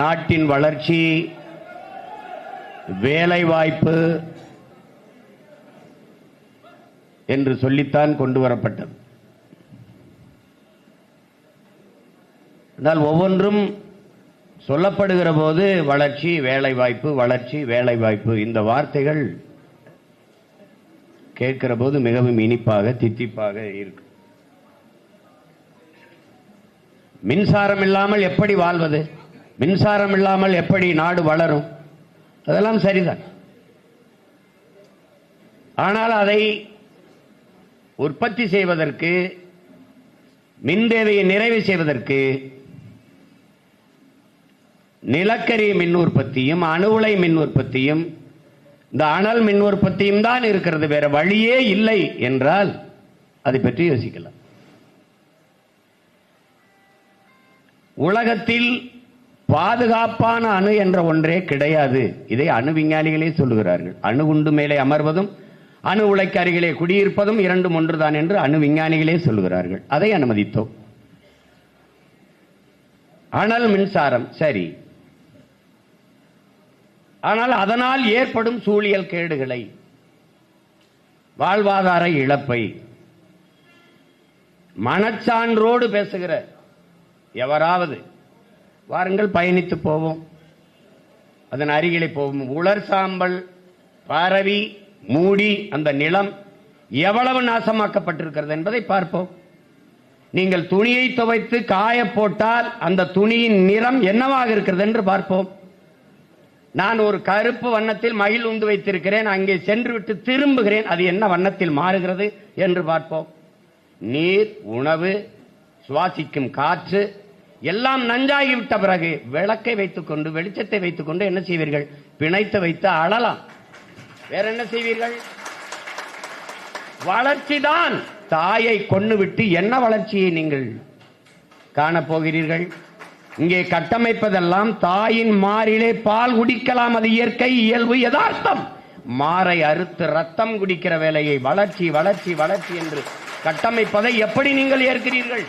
நாட்டின் வளர்ச்சி, வேலைவாய்ப்பு என்று சொல்லித்தான் கொண்டு வரப்பட்டது. ஆனால் ஒவ்வொன்றும் சொல்லப்படுகிற போது வளர்ச்சி, வேலைவாய்ப்பு, வளர்ச்சி, வேலைவாய்ப்பு, இந்த வார்த்தைகள் கேட்கிற போது மிகவும் இனிப்பாக, தித்திப்பாக இருக்கு. மின்சாரம் இல்லாமல் எப்படி வாழ்வது? மின்சாரம் இல்லாமல் எப்படி நாடு வளரும்? அதெல்லாம் சரிதான். ஆனால் அதை உற்பத்தி செய்வதற்கு, மின் தேவையை நிறைவு செய்வதற்கு நிலக்கரி மின் உற்பத்தியும், அணு உலை மின் உற்பத்தியும், இந்த அனல் மின் உற்பத்தியும் தான் இருக்கிறது. வேற வழியே இல்லை என்றால் அதை பற்றி யோசிக்கலாம். உலகத்தில் பாதுகாப்பான அணு என்ற ஒன்றே கிடையாது. இதை அணு விஞ்ஞானிகளே சொல்லுகிறார்கள். அணுகுண்டு மேலே அமர்வதும் அணு உலைக்கு அருகிலே குடியிருப்பதும் இரண்டும் ஒன்றுதான் என்று அணு விஞ்ஞானிகளே சொல்லுகிறார்கள். அதை அனுமதித்தோம். அனல் மின்சாரம் சரி. ஆனால் அதனால் ஏற்படும் சூழியல் கேடுகளை, வாழ்வாதார இழப்பை மனச்சான்றோடு பேசுகிற எவராவது வாருங்கள், பயணித்து போவோம், அதன் அருகிலே போவோம். உலர் சாம்பல் பரவி மூடி அந்த நிலம் எவ்வளவு நாசமாக்கப்பட்டிருக்கிறது என்பதை பார்ப்போம். நீங்கள் துணியை துவைத்து காய போட்டால் அந்த துணியின் நிறம் என்னவாக இருக்கிறது என்று பார்ப்போம். நான் ஒரு கருப்பு வண்ணத்தில் மகிழ் உந்து வைத்திருக்கிறேன், அங்கே சென்று விட்டு திரும்புகிறேன், அது என்ன வண்ணத்தில் மாறுகிறது என்று பார்ப்போம். நீர், உணவு, சுவாசிக்கும் காற்று எல்லாம் நஞ்சாகிவிட்ட பிறகு விளக்கை வைத்துக் கொண்டு, வெளிச்சத்தை வைத்துக் கொண்டு என்ன செய்வீர்கள்? பிணைத்து வைத்து அழலாம். வேற என்ன செய்வீர்கள்? வளர்ச்சிதான். தாயை கொண்டு விட்டு என்ன வளர்ச்சியை நீங்கள் காணப்போகிறீர்கள்? இங்கே கட்டமைப்பதெல்லாம் தாயின் மாறிலே பால் குடிக்கலாம், அது இயற்கை, இயல்பு, யதார்த்தம். மாறை அறுத்து ரத்தம் குடிக்கிற வேலையை வளர்ச்சி வளர்ச்சி வளர்ச்சி என்று கட்டமைப்பதை எப்படி நீங்கள் ஏற்கிறீர்கள்?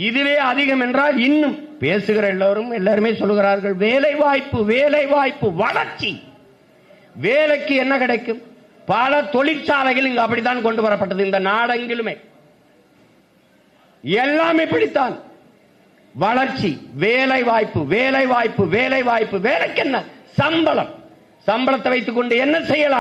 இதுவே அதிகம் என்றால் இன்னும் பேசுகிற எல்லாருமே சொல்லுகிறார்கள் வேலை வாய்ப்பு, வேலை வாய்ப்பு, வளர்ச்சி. வேலைக்கு என்ன கிடைக்கும்? பல தொழிற்சாலைகள் இங்கு அப்படித்தான் கொண்டு வரப்பட்டது. இந்த நாடெங்கிலுமே எல்லாம் இப்படித்தான். வளர்ச்சி, வேலை வாய்ப்பு, வேலை வாய்ப்பு, வேலை வாய்ப்பு. வேலைக்கு என்ன? சம்பளம். சம்பளத்தை வைத்துக் கொண்டு என்ன செய்யலாம்?